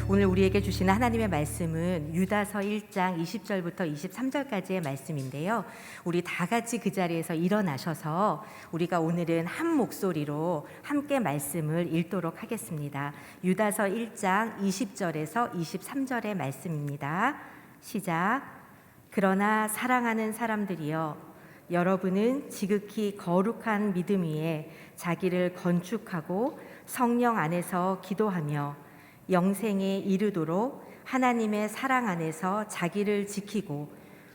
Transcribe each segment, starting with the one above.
오늘 우리에게 주시는 하나님의 말씀은 유다서 1장 20절부터 23절까지의 말씀인데요. 우리 다 같이 그 자리에서 일어나셔서 우리가 오늘은 한 목소리로 함께 말씀을 읽도록 하겠습니다. 유다서 1장 20절에서 23절의 말씀입니다. 시작. 그러나 사랑하는 사람들이여, 여러분은 지극히 거룩한 믿음 위에 자기를 건축하고 성령 안에서 기도하며 영생에 이르도록 하나님의 사랑 안에서 자기를 지키고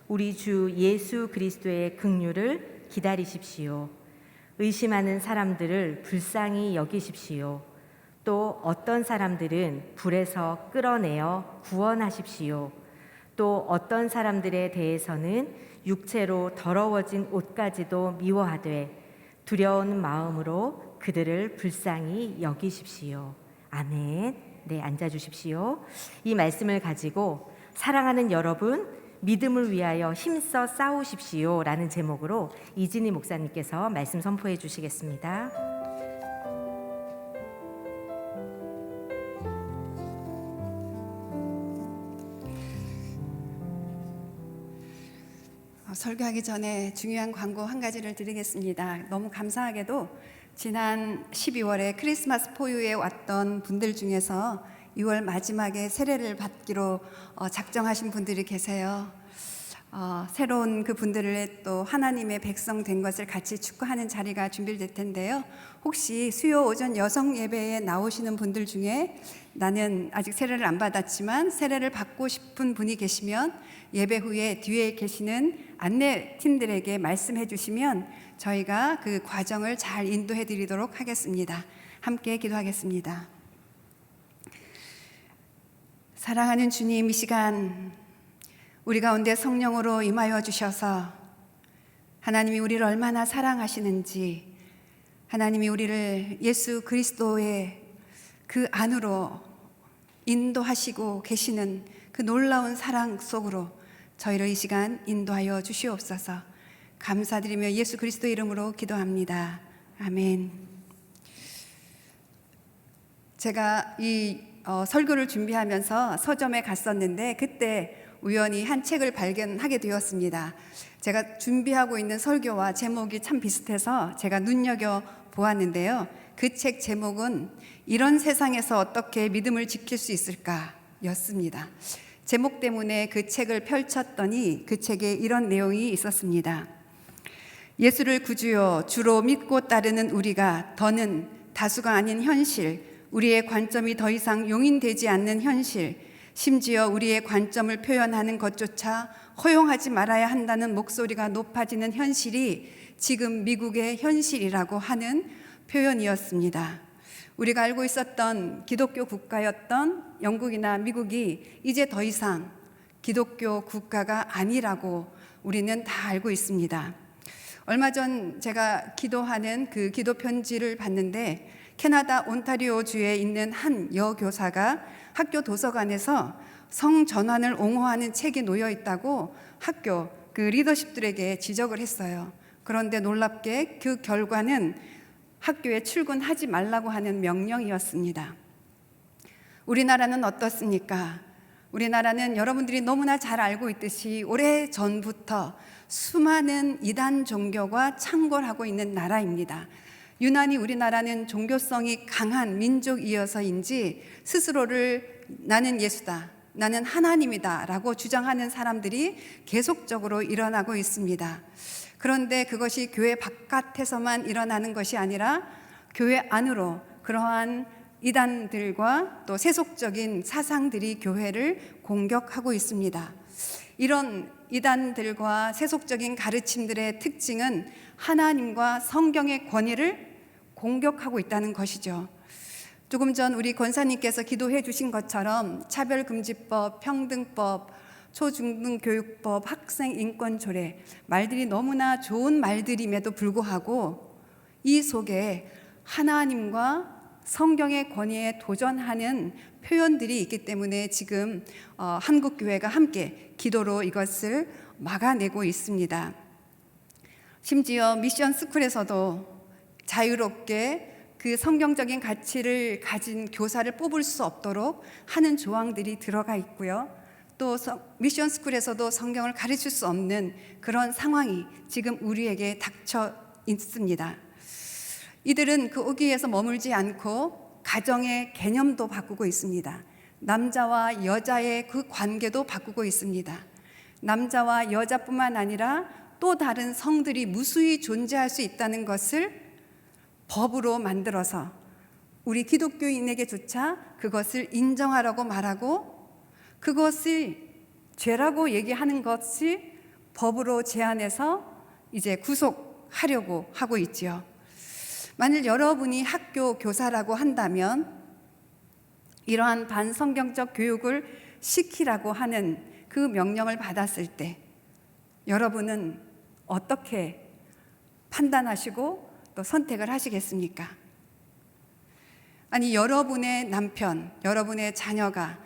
우리 주 예수 그리스도의 긍휼을 기다리십시오. 의심하는 사람들을 불쌍히 여기십시오. 또 어떤 사람들은 불에서 끌어내어 구원하십시오. 또 어떤 사람들에 대해서는 육체로 더러워진 옷까지도 미워하되 두려운 마음으로 그들을 불쌍히 여기십시오. 아멘. 네, 앉아주십시오. 이 말씀을 가지고 사랑하는 여러분, 믿음을 위하여 힘써 싸우십시오 라는 제목으로 이진희 목사님께서 말씀 선포해 주시겠습니다. 설교하기 전에 중요한 광고 한 가지를 드리겠습니다. 너무 감사하게도 지난 12월에 크리스마스 포유에 왔던 분들 중에서 6월 마지막에 세례를 받기로 작정하신 분들이 계세요. 새로운 그 분들을 또 하나님의 백성 된 것을 같이 축하하는 자리가 준비될 텐데요. 혹시 수요 오전 여성 예배에 나오시는 분들 중에 나는 아직 세례를 안 받았지만 세례를 받고 싶은 분이 계시면 예배 후에 뒤에 계시는 안내팀들에게 말씀해 주시면 저희가 그 과정을 잘 인도해 드리도록 하겠습니다. 함께 기도하겠습니다. 사랑하는 주님, 이 시간 우리 가운데 성령으로 임하여 주셔서 하나님이 우리를 얼마나 사랑하시는지, 하나님이 우리를 예수 그리스도의 그 안으로 인도하시고 계시는 그 놀라운 사랑 속으로 저희를 이 시간 인도하여 주시옵소서. 감사드리며 예수 그리스도 이름으로 기도합니다. 아멘. 제가 이 설교를 준비하면서 서점에 갔었는데 그때 우연히 한 책을 발견하게 되었습니다. 제가 준비하고 있는 설교와 제목이 참 비슷해서 제가 눈여겨 보았는데요. 그 책 제목은 이런 세상에서 어떻게 믿음을 지킬 수 있을까 였습니다. 제목 때문에 그 책을 펼쳤더니 그 책에 이런 내용이 있었습니다. 예수를 구주요 주로 믿고 따르는 우리가 더는 다수가 아닌 현실, 우리의 관점이 더 이상 용인되지 않는 현실, 심지어 우리의 관점을 표현하는 것조차 허용하지 말아야 한다는 목소리가 높아지는 현실이 지금 미국의 현실이라고 하는 표현이었습니다. 우리가 알고 있었던 기독교 국가였던 영국이나 미국이 이제 더 이상 기독교 국가가 아니라고 우리는 다 알고 있습니다. 얼마 전 제가 기도하는 그 기도 편지를 봤는데 캐나다 온타리오주에 있는 한 여교사가 학교 도서관에서 성전환을 옹호하는 책이 놓여 있다고 학교 그 리더십들에게 지적을 했어요. 그런데 놀랍게 그 결과는 학교에 출근하지 말라고 하는 명령이었습니다. 우리나라는 어떻습니까? 우리나라는 여러분들이 너무나 잘 알고 있듯이 오래전부터 수많은 이단 종교가 창궐하고 있는 나라입니다. 유난히 우리나라는 종교성이 강한 민족이어서인지 스스로를 나는 예수다, 나는 하나님이다 라고 주장하는 사람들이 계속적으로 일어나고 있습니다. 그런데 그것이 교회 바깥에서만 일어나는 것이 아니라 교회 안으로 그러한 이단들과 또 세속적인 사상들이 교회를 공격하고 있습니다. 이런 이단들과 세속적인 가르침들의 특징은 하나님과 성경의 권위를 공격하고 있다는 것이죠. 조금 전 우리 권사님께서 기도해 주신 것처럼 차별금지법, 평등법, 초중등교육법, 학생인권조례, 말들이 너무나 좋은 말들임에도 불구하고 이 속에 하나님과 성경의 권위에 도전하는 표현들이 있기 때문에 지금 한국교회가 함께 기도로 이것을 막아내고 있습니다. 심지어 미션 스쿨에서도 자유롭게 그 성경적인 가치를 가진 교사를 뽑을 수 없도록 하는 조항들이 들어가 있고요. 또 미션 스쿨에서도 성경을 가르칠 수 없는 그런 상황이 지금 우리에게 닥쳐 있습니다. 이들은 그 오기에서 머물지 않고 가정의 개념도 바꾸고 있습니다. 남자와 여자의 그 관계도 바꾸고 있습니다. 남자와 여자뿐만 아니라 또 다른 성들이 무수히 존재할 수 있다는 것을 법으로 만들어서 우리 기독교인에게조차 그것을 인정하라고 말하고, 그것을 죄라고 얘기하는 것이 법으로 제한해서 이제 구속하려고 하고 있지요. 만일 여러분이 학교 교사라고 한다면 이러한 반성경적 교육을 시키라고 하는 그 명령을 받았을 때 여러분은 어떻게 판단하시고 또 선택을 하시겠습니까? 아니, 여러분의 남편, 여러분의 자녀가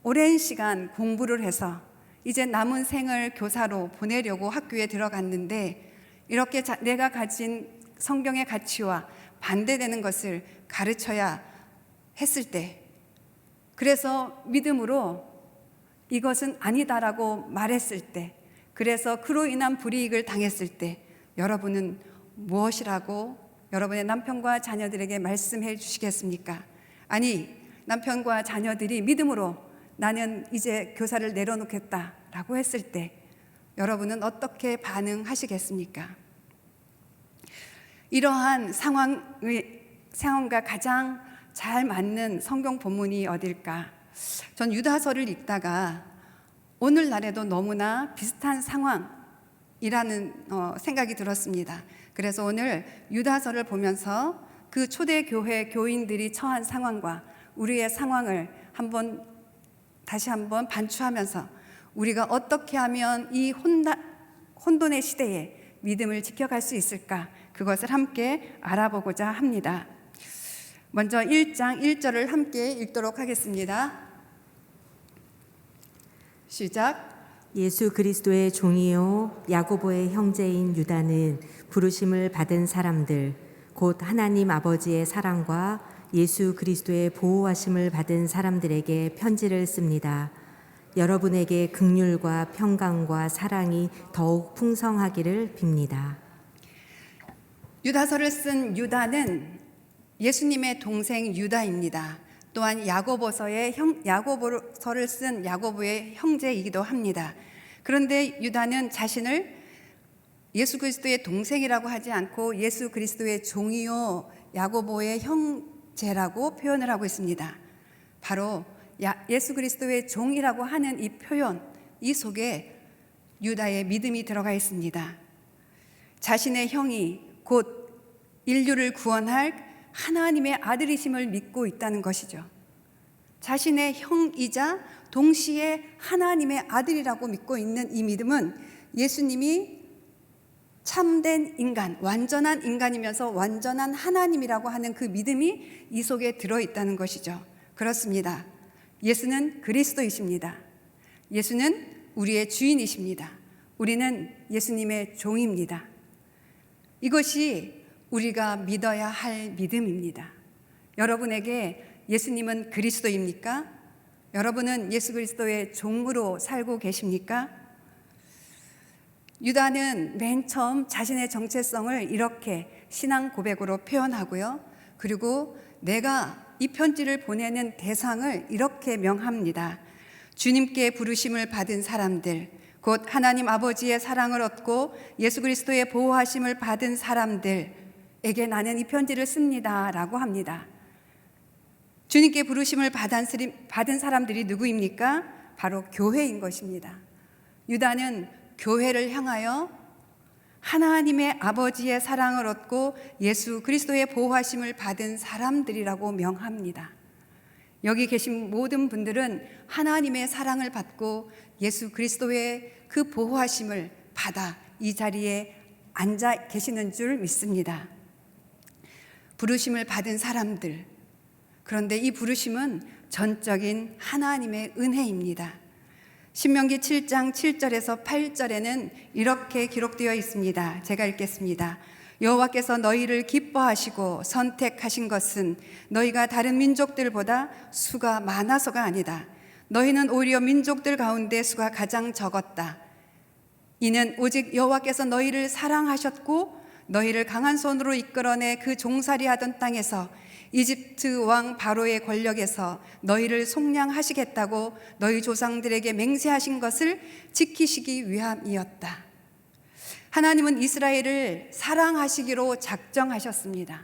오랜 시간 공부를 해서 이제 남은 생을 교사로 보내려고 학교에 들어갔는데 이렇게 내가 가진 성경의 가치와 반대되는 것을 가르쳐야 했을 때, 그래서 믿음으로 이것은 아니다라고 말했을 때, 그래서 그로 인한 불이익을 당했을 때 여러분은 무엇이라고 여러분의 남편과 자녀들에게 말씀해 주시겠습니까? 아니, 남편과 자녀들이 믿음으로 나는 이제 교사를 내려놓겠다라고 했을 때 여러분은 어떻게 반응하시겠습니까? 이러한 상황과 가장 잘 맞는 성경 본문이 어딜까? 전 유다서를 읽다가 오늘날에도 너무나 비슷한 상황이라는 생각이 들었습니다. 그래서 오늘 유다서를 보면서 그 초대교회 교인들이 처한 상황과 우리의 상황을 다시 한번 반추하면서 우리가 어떻게 하면 이 혼돈의 시대에 믿음을 지켜갈 수 있을까, 그것을 함께 알아보고자 합니다. 먼저 1장 1절을 함께 읽도록 하겠습니다. 시작. 예수 그리스도의 종이요 야고보의 형제인 유다는 부르심을 받은 사람들, 곧 하나님 아버지의 사랑과 예수 그리스도의 보호하심을 받은 사람들에게 편지를 씁니다. 여러분에게 긍휼과 평강과 사랑이 더욱 풍성하기를 빕니다. 유다서를 쓴 유다는 예수님의 동생 유다입니다. 또한 야고보서를 쓴 야고보의 형제이기도 합니다. 그런데 유다는 자신을 예수 그리스도의 동생이라고 하지 않고 예수 그리스도의 종이요 야고보의 형제라고 표현을 하고 있습니다. 바로 예수 그리스도의 종이라고 하는 이 표현, 이 속에 유다의 믿음이 들어가 있습니다. 자신의 형이 곧 인류를 구원할 하나님의 아들이심을 믿고 있다는 것이죠. 자신의 형이자 동시에 하나님의 아들이라고 믿고 있는 이 믿음은 예수님이 참된 인간, 완전한 인간이면서 완전한 하나님이라고 하는 그 믿음이 이 속에 들어있다는 것이죠. 그렇습니다. 예수는 그리스도이십니다. 예수는 우리의 주인이십니다. 우리는 예수님의 종입니다. 이것이 우리가 믿어야 할 믿음입니다. 여러분에게 예수님은 그리스도입니까? 여러분은 예수 그리스도의 종으로 살고 계십니까? 유다는 맨 처음 자신의 정체성을 이렇게 신앙 고백으로 표현하고요. 그리고 내가 이 편지를 보내는 대상을 이렇게 명합니다. 주님께 부르심을 받은 사람들, 곧 하나님 아버지의 사랑을 얻고 예수 그리스도의 보호하심을 받은 사람들에게 나는 이 편지를 씁니다 라고 합니다. 주님께 부르심을 받은 사람들이 누구입니까? 바로 교회인 것입니다. 유다는 교회를 향하여 하나님의 아버지의 사랑을 얻고 예수 그리스도의 보호하심을 받은 사람들이라고 명합니다. 여기 계신 모든 분들은 하나님의 사랑을 받고 예수 그리스도의 그 보호하심을 받아 이 자리에 앉아 계시는 줄 믿습니다. 부르심을 받은 사람들, 그런데 이 부르심은 전적인 하나님의 은혜입니다. 신명기 7장 7절에서 8절에는 이렇게 기록되어 있습니다. 제가 읽겠습니다. 여호와께서 너희를 기뻐하시고 선택하신 것은 너희가 다른 민족들보다 수가 많아서가 아니다. 너희는 오히려 민족들 가운데 수가 가장 적었다. 이는 오직 여호와께서 너희를 사랑하셨고 너희를 강한 손으로 이끌어내 그 종살이하던 땅에서 이집트 왕 바로의 권력에서 너희를 속량하시겠다고 너희 조상들에게 맹세하신 것을 지키시기 위함이었다. 하나님은 이스라엘을 사랑하시기로 작정하셨습니다.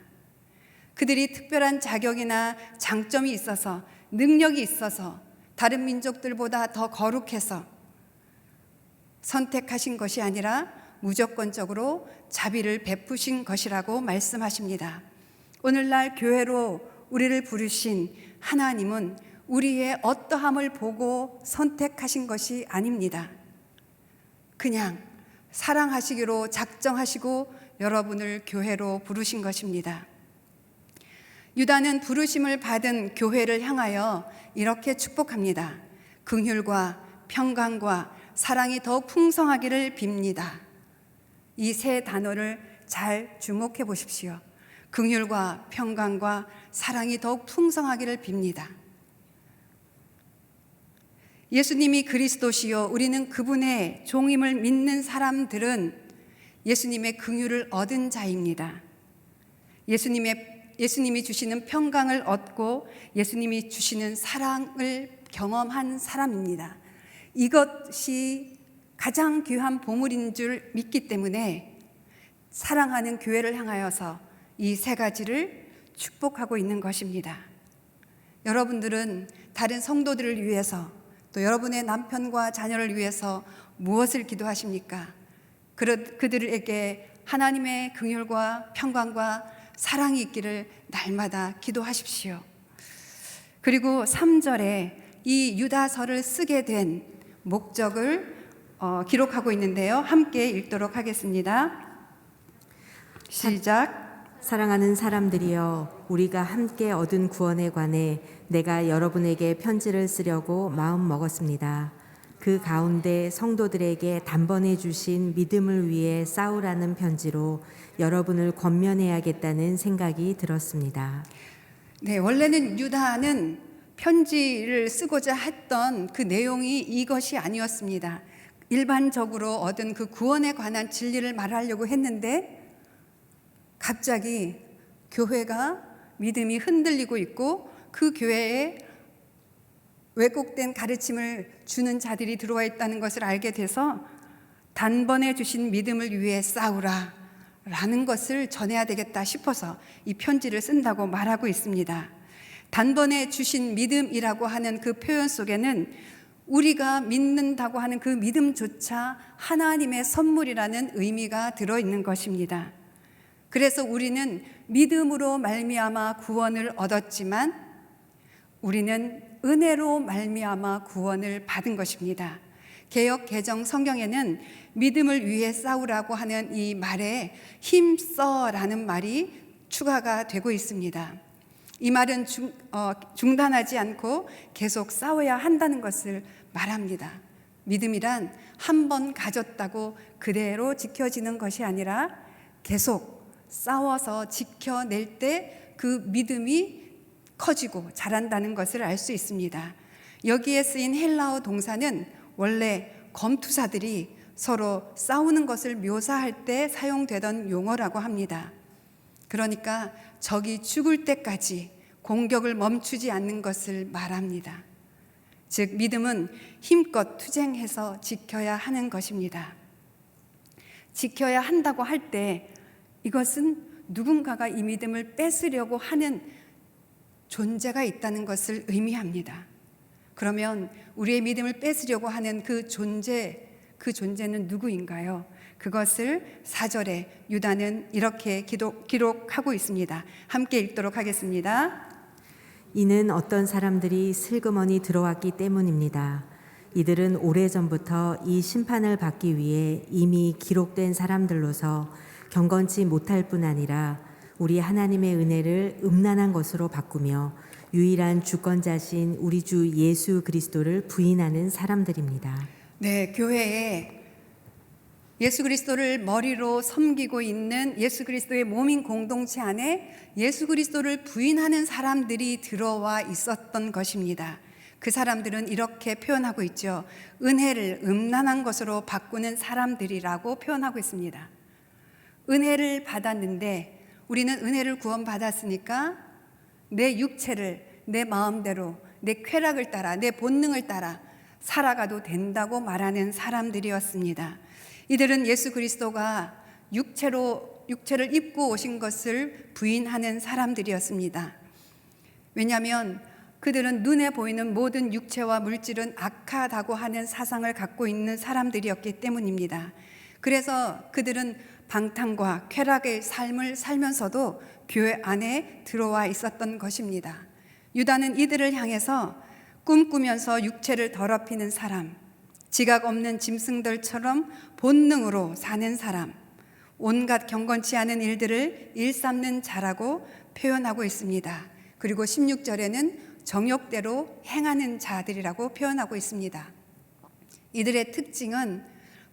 그들이 특별한 자격이나 장점이 있어서, 능력이 있어서 다른 민족들보다 더 거룩해서 선택하신 것이 아니라 무조건적으로 자비를 베푸신 것이라고 말씀하십니다. 오늘날 교회로 우리를 부르신 하나님은 우리의 어떠함을 보고 선택하신 것이 아닙니다. 그냥 사랑하시기로 작정하시고 여러분을 교회로 부르신 것입니다. 유다는 부르심을 받은 교회를 향하여 이렇게 축복합니다. 긍휼과 평강과 사랑이 더욱 풍성하기를 빕니다. 이 세 단어를 잘 주목해 보십시오. 긍휼과 평강과 사랑이 더욱 풍성하기를 빕니다. 예수님이 그리스도시요 우리는 그분의 종임을 믿는 사람들은 예수님의 긍휼을 얻은 자입니다. 예수님이 주시는 평강을 얻고 예수님이 주시는 사랑을 경험한 사람입니다. 이것이 가장 귀한 보물인 줄 믿기 때문에 사랑하는 교회를 향하여서 이 세 가지를 축복하고 있는 것입니다. 여러분들은 다른 성도들을 위해서 또 여러분의 남편과 자녀를 위해서 무엇을 기도하십니까? 그들에게 하나님의 긍휼과 평강과 사랑이 있기를 날마다 기도하십시오. 그리고 3절에 이 유다서를 쓰게 된 목적을 기록하고 있는데요. 함께 읽도록 하겠습니다. 시작. 사랑하는 사람들이여, 우리가 함께 얻은 구원에 관해 내가 여러분에게 편지를 쓰려고 마음 먹었습니다. 그 가운데 성도들에게 단번에 주신 믿음을 위해 싸우라는 편지로 여러분을 권면해야겠다는 생각이 들었습니다. 네, 원래는 유다는 편지를 쓰고자 했던 그 내용이 이것이 아니었습니다. 일반적으로 얻은 그 구원에 관한 진리를 말하려고 했는데 갑자기 교회가 믿음이 흔들리고 있고 그 교회에 왜곡된 가르침을 주는 자들이 들어와 있다는 것을 알게 돼서 단번에 주신 믿음을 위해 싸우라 라는 것을 전해야 되겠다 싶어서 이 편지를 쓴다고 말하고 있습니다. 단번에 주신 믿음이라고 하는 그 표현 속에는 우리가 믿는다고 하는 그 믿음조차 하나님의 선물이라는 의미가 들어있는 것입니다. 그래서 우리는 믿음으로 말미암아 구원을 얻었지만 우리는 은혜로 말미암아 구원을 받은 것입니다. 개역 개정 성경에는 믿음을 위해 싸우라고 하는 이 말에 힘써라는 말이 추가가 되고 있습니다. 이 말은 중단하지 않고 계속 싸워야 한다는 것을 말합니다. 믿음이란 한 번 가졌다고 그대로 지켜지는 것이 아니라 계속 싸워서 지켜낼 때 그 믿음이 커지고 자란다는 것을 알 수 있습니다. 여기에 쓰인 헬라어 동사는 원래 검투사들이 서로 싸우는 것을 묘사할 때 사용되던 용어라고 합니다. 그러니까 적이 죽을 때까지 공격을 멈추지 않는 것을 말합니다. 즉 믿음은 힘껏 투쟁해서 지켜야 하는 것입니다. 지켜야 한다고 할 때 이것은 누군가가 이 믿음을 뺏으려고 하는 존재가 있다는 것을 의미합니다. 그러면 우리의 믿음을 뺏으려고 하는 그 존재는 누구인가요? 그것을 4절에 유다는 이렇게 기록하고 있습니다. 함께 읽도록 하겠습니다. 이는 어떤 사람들이 슬그머니 들어왔기 때문입니다. 이들은 오래전부터 이 심판을 받기 위해 이미 기록된 사람들로서 경건치 못할 뿐 아니라 우리 하나님의 은혜를 음란한 것으로 바꾸며 유일한 주권자신 우리 주 예수 그리스도를 부인하는 사람들입니다. 네, 교회에 예수 그리스도를 머리로 섬기고 있는 예수 그리스도의 몸인 공동체 안에 예수 그리스도를 부인하는 사람들이 들어와 있었던 것입니다. 그 사람들은 이렇게 표현하고 있죠. 은혜를 음란한 것으로 바꾸는 사람들이라고 표현하고 있습니다. 은혜를 받았는데, 우리는 은혜를 구원받았으니까 내 육체를 내 마음대로, 내 쾌락을 따라, 내 본능을 따라 살아가도 된다고 말하는 사람들이었습니다. 이들은 예수 그리스도가 육체를 입고 오신 것을 부인하는 사람들이었습니다. 왜냐하면 그들은 눈에 보이는 모든 육체와 물질은 악하다고 하는 사상을 갖고 있는 사람들이었기 때문입니다. 그래서 그들은 방탕과 쾌락의 삶을 살면서도 교회 안에 들어와 있었던 것입니다. 유다는 이들을 향해서 꿈꾸면서 육체를 더럽히는 사람, 지각 없는 짐승들처럼 본능으로 사는 사람, 온갖 경건치 않은 일들을 일삼는 자라고 표현하고 있습니다. 그리고 16절에는 정욕대로 행하는 자들이라고 표현하고 있습니다. 이들의 특징은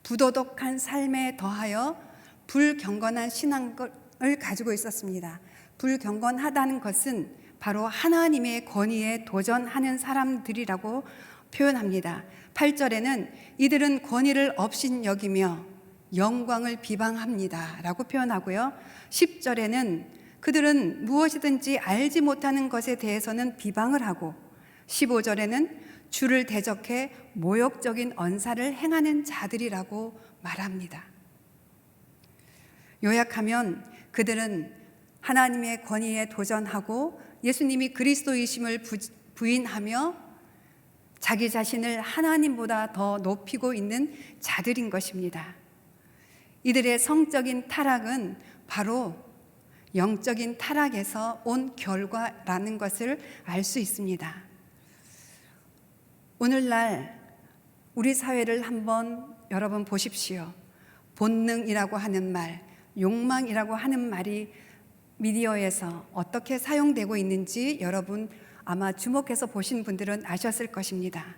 부도덕한 삶에 더하여 불경건한 신앙을 가지고 있었습니다. 불경건하다는 것은 바로 하나님의 권위에 도전하는 사람들이라고 표현합니다. 8절에는 이들은 권위를 업신여기며 영광을 비방합니다 라고 표현하고요. 10절에는 그들은 무엇이든지 알지 못하는 것에 대해서는 비방을 하고, 15절에는 주를 대적해 모욕적인 언사를 행하는 자들이라고 말합니다. 요약하면 그들은 하나님의 권위에 도전하고 예수님이 그리스도이심을 부인하며 자기 자신을 하나님보다 더 높이고 있는 자들인 것입니다. 이들의 성적인 타락은 바로 영적인 타락에서 온 결과라는 것을 알 수 있습니다. 오늘날 우리 사회를 한번 여러분 보십시오. 본능이라고 하는 말, 욕망이라고 하는 말이 미디어에서 어떻게 사용되고 있는지 여러분 아마 주목해서 보신 분들은 아셨을 것입니다.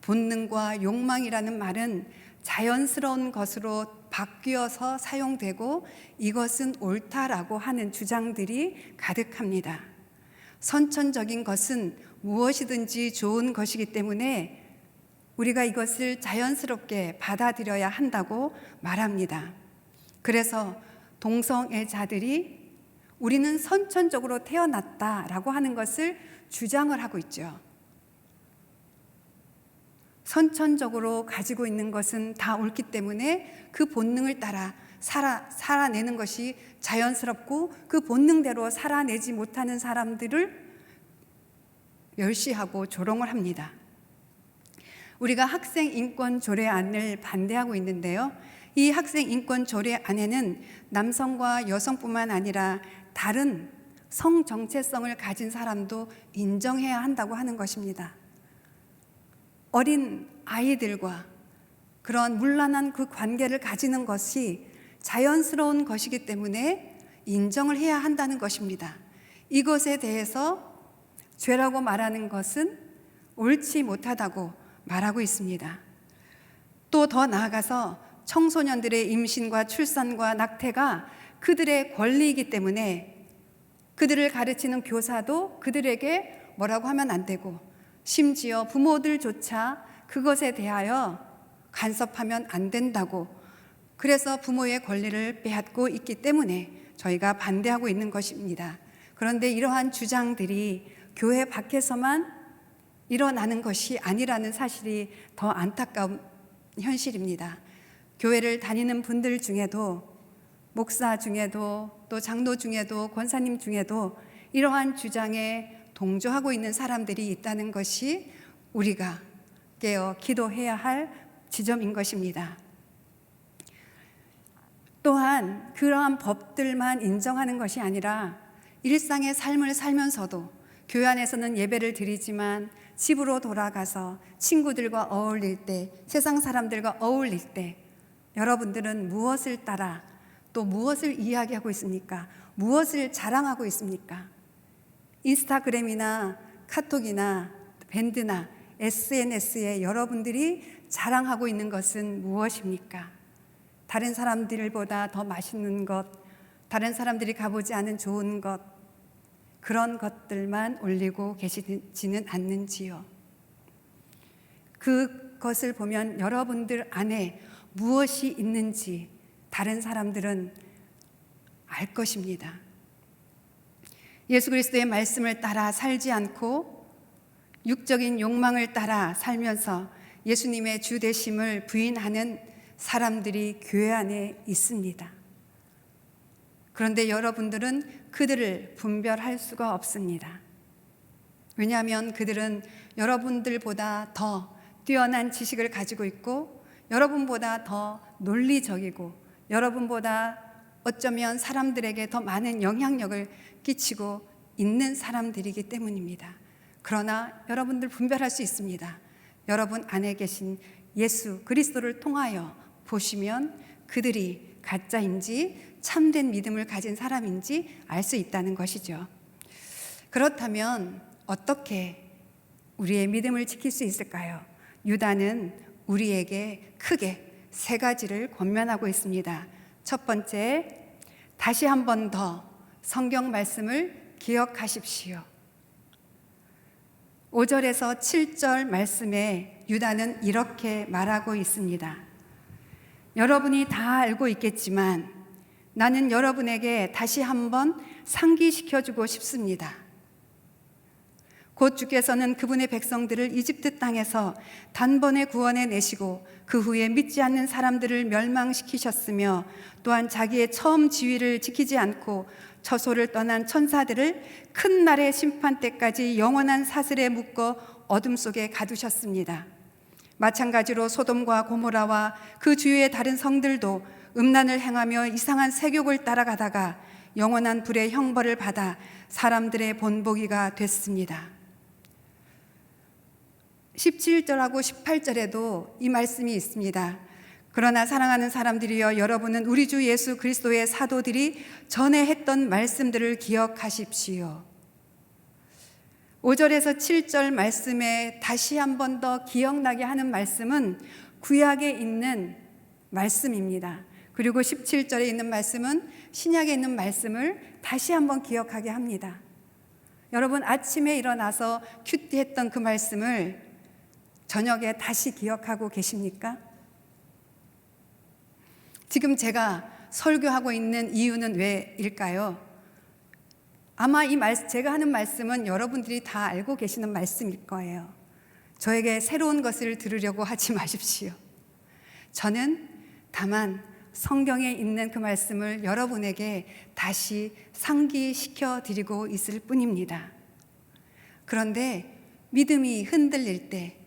본능과 욕망이라는 말은 자연스러운 것으로 바뀌어서 사용되고 이것은 옳다라고 하는 주장들이 가득합니다. 선천적인 것은 무엇이든지 좋은 것이기 때문에 우리가 이것을 자연스럽게 받아들여야 한다고 말합니다. 그래서 동성애자들이 우리는 선천적으로 태어났다라고 하는 것을 주장을 하고 있죠. 선천적으로 가지고 있는 것은 다 옳기 때문에 그 본능을 따라 살아내는 것이 자연스럽고, 그 본능대로 살아내지 못하는 사람들을 멸시하고 조롱을 합니다. 우리가 학생 인권 조례안을 반대하고 있는데요. 이 학생 인권 조례안에는 남성과 여성뿐만 아니라 다른 성 정체성을 가진 사람도 인정해야 한다고 하는 것입니다. 어린 아이들과 그런 문란한 그 관계를 가지는 것이 자연스러운 것이기 때문에 인정을 해야 한다는 것입니다. 이것에 대해서 죄라고 말하는 것은 옳지 못하다고 말하고 있습니다. 또 더 나아가서 청소년들의 임신과 출산과 낙태가 그들의 권리이기 때문에 그들을 가르치는 교사도 그들에게 뭐라고 하면 안 되고, 심지어 부모들조차 그것에 대하여 간섭하면 안 된다고, 그래서 부모의 권리를 빼앗고 있기 때문에 저희가 반대하고 있는 것입니다. 그런데 이러한 주장들이 교회 밖에서만 일어나는 것이 아니라는 사실이 더 안타까운 현실입니다. 교회를 다니는 분들 중에도, 목사 중에도, 또 장로 중에도, 권사님 중에도 이러한 주장에 동조하고 있는 사람들이 있다는 것이 우리가 깨어 기도해야 할 지점인 것입니다. 또한 그러한 법들만 인정하는 것이 아니라 일상의 삶을 살면서도 교회 안에서는 예배를 드리지만 집으로 돌아가서 친구들과 어울릴 때, 세상 사람들과 어울릴 때 여러분들은 무엇을 따라 또 무엇을 이야기하고 있습니까? 무엇을 자랑하고 있습니까? 인스타그램이나 카톡이나 밴드나 SNS에 여러분들이 자랑하고 있는 것은 무엇입니까? 다른 사람들보다 더 맛있는 것, 다른 사람들이 가보지 않은 좋은 것, 그런 것들만 올리고 계시지는 않는지요? 그것을 보면 여러분들 안에 무엇이 있는지 다른 사람들은 알 것입니다. 예수 그리스도의 말씀을 따라 살지 않고 육적인 욕망을 따라 살면서 예수님의 주 되심을 부인하는 사람들이 교회 안에 있습니다. 그런데 여러분들은 그들을 분별할 수가 없습니다. 왜냐하면 그들은 여러분들보다 더 뛰어난 지식을 가지고 있고, 여러분보다 더 논리적이고, 여러분보다 어쩌면 사람들에게 더 많은 영향력을 끼치고 있는 사람들이기 때문입니다. 그러나 여러분들 분별할 수 있습니다. 여러분 안에 계신 예수 그리스도를 통하여 보시면 그들이 가짜인지 참된 믿음을 가진 사람인지 알 수 있다는 것이죠. 그렇다면 어떻게 우리의 믿음을 지킬 수 있을까요? 유다는 우리에게 크게 세 가지를 권면하고 있습니다. 첫 번째, 다시 한 번 더 성경 말씀을 기억하십시오. 5절에서 7절 말씀에 유다는 이렇게 말하고 있습니다. 여러분이 다 알고 있겠지만 나는 여러분에게 다시 한번 상기시켜주고 싶습니다. 곧 주께서는 그분의 백성들을 이집트 땅에서 단번에 구원해 내시고 그 후에 믿지 않는 사람들을 멸망시키셨으며, 또한 자기의 처음 지위를 지키지 않고 처소를 떠난 천사들을 큰 날의 심판 때까지 영원한 사슬에 묶어 어둠 속에 가두셨습니다. 마찬가지로 소돔과 고모라와 그 주위의 다른 성들도 음란을 행하며 이상한 세욕을 따라가다가 영원한 불의 형벌을 받아 사람들의 본보기가 됐습니다. 17절하고 18절에도 이 말씀이 있습니다. 그러나 사랑하는 사람들이여, 여러분은 우리 주 예수 그리스도의 사도들이 전에 했던 말씀들을 기억하십시오. 5절에서 7절 말씀에 다시 한 번 더 기억나게 하는 말씀은 구약에 있는 말씀입니다. 그리고 17절에 있는 말씀은 신약에 있는 말씀을 다시 한번 기억하게 합니다. 여러분, 아침에 일어나서 큐티했던 그 말씀을 저녁에 다시 기억하고 계십니까? 지금 제가 설교하고 있는 이유는 왜일까요? 아마 제가 하는 말씀은 여러분들이 다 알고 계시는 말씀일 거예요. 저에게 새로운 것을 들으려고 하지 마십시오. 저는 다만 성경에 있는 그 말씀을 여러분에게 다시 상기시켜 드리고 있을 뿐입니다. 그런데 믿음이 흔들릴 때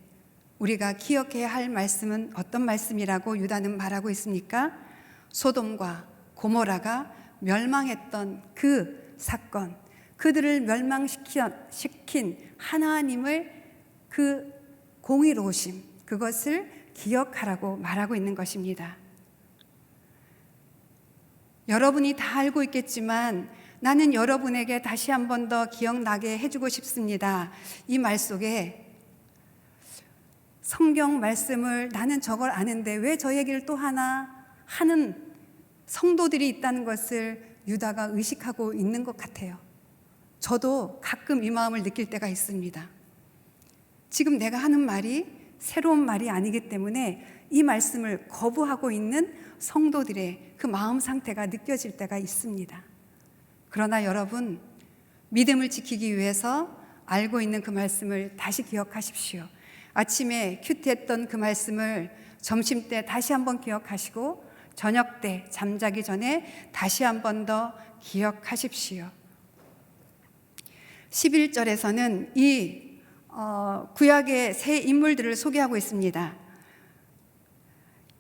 우리가 기억해야 할 말씀은 어떤 말씀이라고 유다는 말하고 있습니까? 소돔과 고모라가 멸망했던 그 사건, 그들을 멸망시킨 하나님을 그 공의로우심, 그것을 기억하라고 말하고 있는 것입니다. 여러분이 다 알고 있겠지만 나는 여러분에게 다시 한 번 더 기억나게 해주고 싶습니다. 이 말 속에 성경 말씀을 나는 저걸 아는데 왜 저 얘기를 또 하나 하는 성도들이 있다는 것을 유다가 의식하고 있는 것 같아요. 저도 가끔 이 마음을 느낄 때가 있습니다. 지금 내가 하는 말이 새로운 말이 아니기 때문에 이 말씀을 거부하고 있는 성도들의 그 마음 상태가 느껴질 때가 있습니다. 그러나 여러분, 믿음을 지키기 위해서 알고 있는 그 말씀을 다시 기억하십시오. 아침에 큐티했던 그 말씀을 점심 때 다시 한번 기억하시고 저녁 때 잠자기 전에 다시 한 번 더 기억하십시오. 11절에서는 이 구약의 새 인물들을 소개하고 있습니다.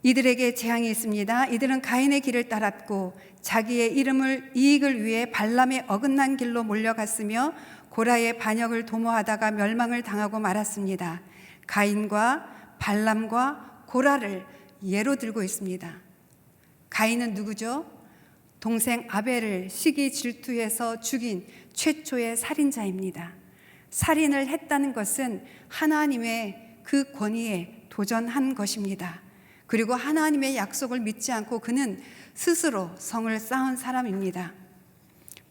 이들에게 재앙이 있습니다. 이들은 가인의 길을 따랐고 자기의 이익을 위해 발람의 어긋난 길로 몰려갔으며 고라의 반역을 도모하다가 멸망을 당하고 말았습니다. 가인과 발람과 고라를 예로 들고 있습니다. 가인은 누구죠? 동생 아벨을 시기 질투해서 죽인 최초의 살인자입니다. 살인을 했다는 것은 하나님의 그 권위에 도전한 것입니다. 그리고 하나님의 약속을 믿지 않고 그는 스스로 성을 쌓은 사람입니다.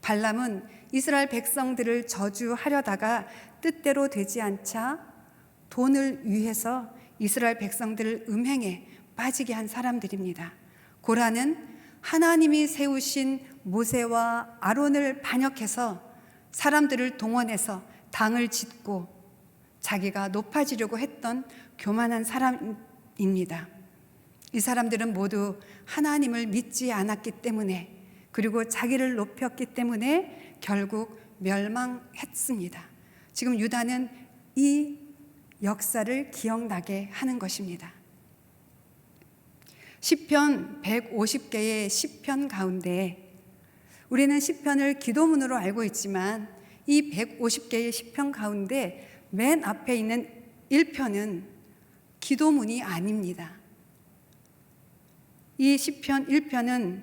발람은 이스라엘 백성들을 저주하려다가 뜻대로 되지 않자 돈을 위해서 이스라엘 백성들을 음행에 빠지게 한 사람들입니다. 고라는 하나님이 세우신 모세와 아론을 반역해서 사람들을 동원해서 당을 짓고 자기가 높아지려고 했던 교만한 사람입니다. 이 사람들은 모두 하나님을 믿지 않았기 때문에, 그리고 자기를 높였기 때문에 결국 멸망했습니다. 지금 유다는 이 역사를 기억나게 하는 것입니다. 시편 150개의 시편 가운데 우리는 시편을 기도문으로 알고 있지만 이 150개의 시편 가운데 맨 앞에 있는 1편은 기도문이 아닙니다. 이 시편 1편은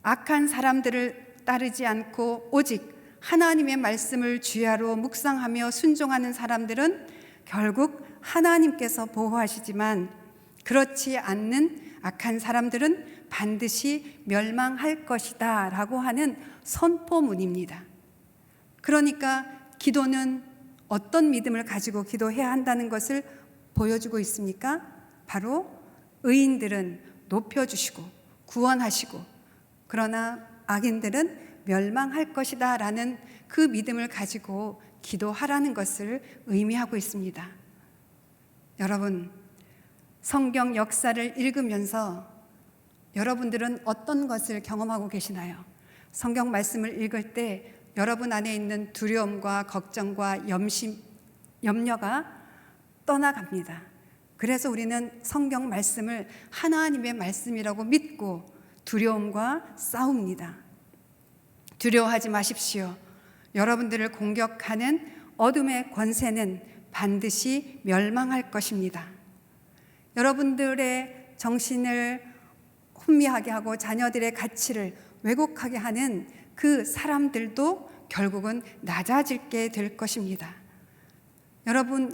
악한 사람들을 따르지 않고 오직 하나님의 말씀을 주야로 묵상하며 순종하는 사람들은 결국 하나님께서 보호하시지만, 그렇지 않는 악한 사람들은 반드시 멸망할 것이다 라고 하는 선포문입니다. 그러니까 기도는 어떤 믿음을 가지고 기도해야 한다는 것을 보여주고 있습니까? 바로 의인들은 높여주시고 구원하시고, 그러나 악인들은 멸망할 것이다 라는 그 믿음을 가지고 기도하라는 것을 의미하고 있습니다. 여러분, 성경 역사를 읽으면서 여러분들은 어떤 것을 경험하고 계시나요? 성경 말씀을 읽을 때 여러분 안에 있는 두려움과 걱정과 염려가 떠나갑니다. 그래서 우리는 성경 말씀을 하나님의 말씀이라고 믿고 두려움과 싸웁니다. 두려워하지 마십시오. 여러분들을 공격하는 어둠의 권세는 반드시 멸망할 것입니다. 여러분들의 정신을 혼미하게 하고 자녀들의 가치를 왜곡하게 하는 그 사람들도 결국은 낮아지게 될 것입니다. 여러분,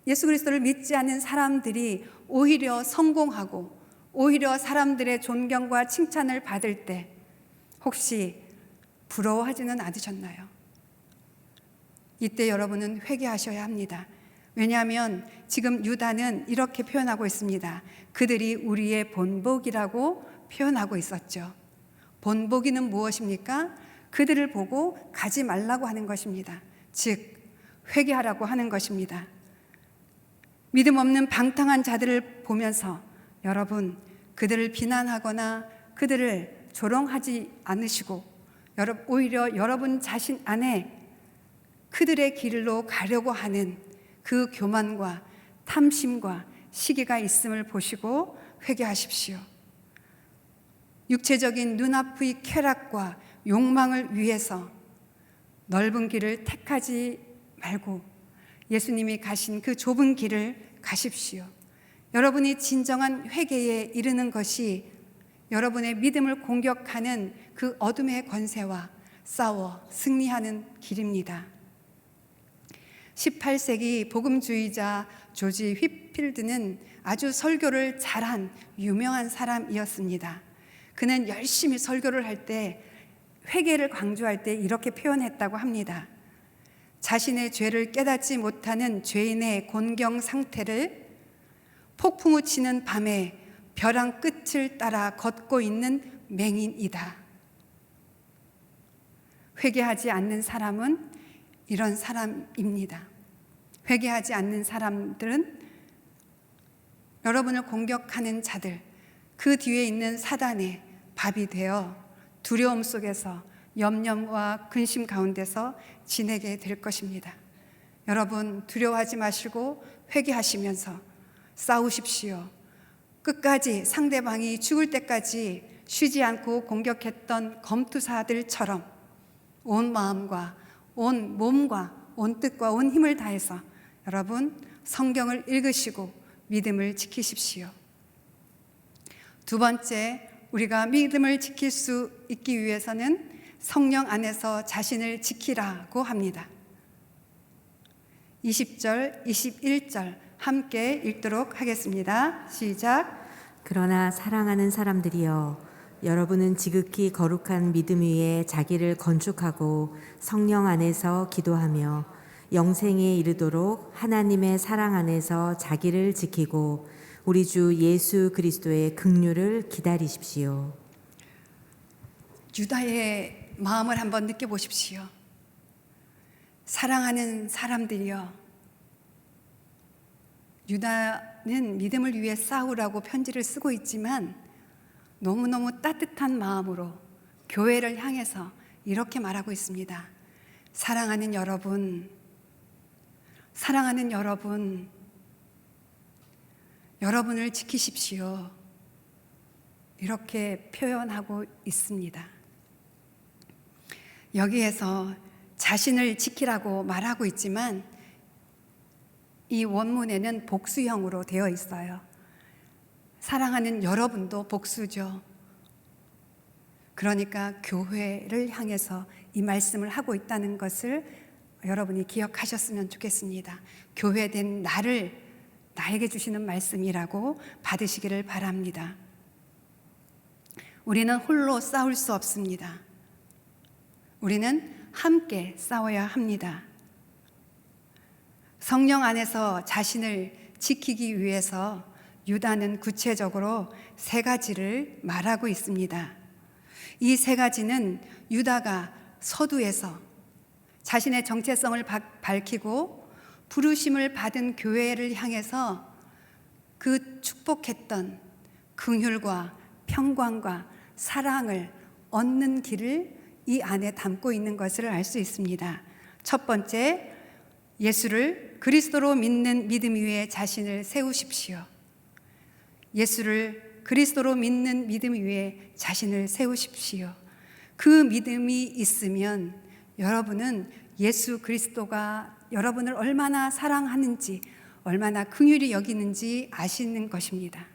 예수 그리스도를 믿지 않는 사람들이 오히려 성공하고 오히려 사람들의 존경과 칭찬을 받을 때 혹시 부러워하지는 않으셨나요? 이때 여러분은 회개하셔야 합니다. 왜냐하면 지금 유다는 이렇게 표현하고 있습니다. 그들이 우리의 본보기라고 표현하고 있었죠. 본보기는 무엇입니까? 그들을 보고 가지 말라고 하는 것입니다. 즉 회개하라고 하는 것입니다. 믿음 없는 방탕한 자들을 보면서 여러분, 그들을 비난하거나 그들을 조롱하지 않으시고 오히려 여러분 자신 안에 그들의 길로 가려고 하는 그 교만과 탐심과 시기가 있음을 보시고 회개하십시오. 육체적인 눈앞의 쾌락과 욕망을 위해서 넓은 길을 택하지 말고 예수님이 가신 그 좁은 길을 가십시오. 여러분이 진정한 회개에 이르는 것이 여러분의 믿음을 공격하는 그 어둠의 권세와 싸워 승리하는 길입니다. 18세기 복음주의자 조지 휘필드는 아주 설교를 잘한 유명한 사람이었습니다. 그는 열심히 설교를 할 때, 회개를 강조할 때 이렇게 표현했다고 합니다. 자신의 죄를 깨닫지 못하는 죄인의 곤경 상태를 폭풍우 치는 밤에 벼랑 끝을 따라 걷고 있는 맹인이다. 회개하지 않는 사람은 이런 사람입니다. 회개하지 않는 사람들은 여러분을 공격하는 자들, 그 뒤에 있는 사단의 밥이 되어 두려움 속에서 염려와 근심 가운데서 지내게 될 것입니다. 여러분, 두려워하지 마시고 회개하시면서 싸우십시오. 끝까지 상대방이 죽을 때까지 쉬지 않고 공격했던 검투사들처럼 온 마음과 온 몸과 온 뜻과 온 힘을 다해서 여러분 성경을 읽으시고 믿음을 지키십시오. 두 번째, 우리가 믿음을 지킬 수 있기 위해서는 성령 안에서 자신을 지키라고 합니다. 20절, 21절 함께 읽도록 하겠습니다. 시작. 그러나 사랑하는 사람들이여, 여러분은 지극히 거룩한 믿음 위에 자기를 건축하고 성령 안에서 기도하며 영생에 이르도록 하나님의 사랑 안에서 자기를 지키고 우리 주 예수 그리스도의 긍휼을 기다리십시오. 유다의 마음을 한번 느껴보십시오. 사랑하는 사람들이여, 유다는 믿음을 위해 싸우라고 편지를 쓰고 있지만 너무너무 따뜻한 마음으로 교회를 향해서 이렇게 말하고 있습니다. 사랑하는 여러분, 사랑하는 여러분, 여러분을 지키십시오. 이렇게 표현하고 있습니다. 여기에서 자신을 지키라고 말하고 있지만 이 원문에는 복수형으로 되어 있어요. 사랑하는 여러분도 복수죠. 그러니까 교회를 향해서 이 말씀을 하고 있다는 것을 여러분이 기억하셨으면 좋겠습니다. 교회된 나에게 주시는 말씀이라고 받으시기를 바랍니다. 우리는 홀로 싸울 수 없습니다. 우리는 함께 싸워야 합니다. 성령 안에서 자신을 지키기 위해서 유다는 구체적으로 3가지를 말하고 있습니다. 이 3가지는 유다가 서두에서 자신의 정체성을 밝히고 부르심을 받은 교회를 향해서 그 축복했던 긍휼과 평강과 사랑을 얻는 길을 이 안에 담고 있는 것을 알 수 있습니다. 첫 번째, 예수를 그리스도로 믿는 믿음 위에 자신을 세우십시오. 예수를 그리스도로 믿는 믿음 위에 자신을 세우십시오. 그 믿음이 있으면 여러분은 예수 그리스도가 여러분을 얼마나 사랑하는지, 얼마나 긍휼히 여기는지 아시는 것입니다.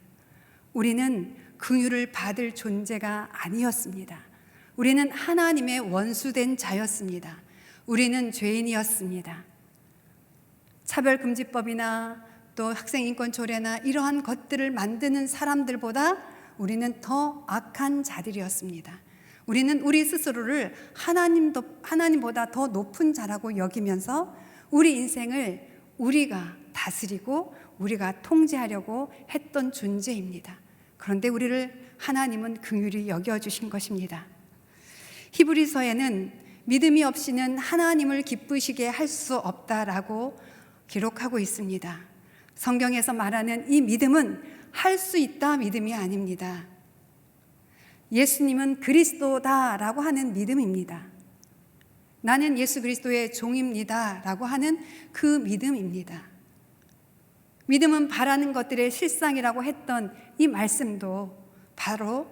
우리는 긍휼을 받을 존재가 아니었습니다. 우리는 하나님의 원수된 자였습니다. 우리는 죄인이었습니다. 차별금지법이나 또 학생인권조례나 이러한 것들을 만드는 사람들보다 우리는 더 악한 자들이었습니다. 우리는 우리 스스로를 하나님보다 더 높은 자라고 여기면서 우리 인생을 우리가 다스리고 우리가 통제하려고 했던 존재입니다. 그런데 우리를 하나님은 긍휼히 여겨주신 것입니다. 히브리서에는 믿음이 없이는 하나님을 기쁘시게 할 수 없다라고 기록하고 있습니다. 성경에서 말하는 이 믿음은 할 수 있다 믿음이 아닙니다. 예수님은 그리스도다라고 하는 믿음입니다. 나는 예수 그리스도의 종입니다라고 하는 그 믿음입니다. 믿음은 바라는 것들의 실상이라고 했던 이 말씀도 바로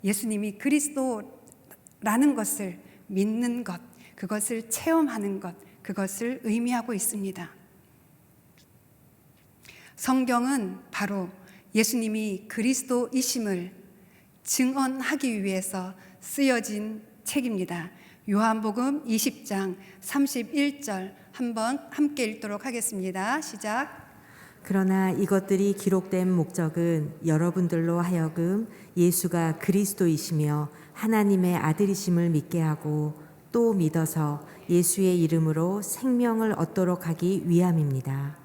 예수님이 그리스도라는 것을 믿는 것, 그것을 체험하는 것, 그것을 의미하고 있습니다. 성경은 바로 예수님이 그리스도이심을 증언하기 위해서 쓰여진 책입니다. 요한복음 20장 31절 한번 함께 읽도록 하겠습니다. 시작. 그러나 이것들이 기록된 목적은 여러분들로 하여금 예수가 그리스도이시며 하나님의 아들이심을 믿게 하고 또 믿어서 예수의 이름으로 생명을 얻도록 하기 위함입니다.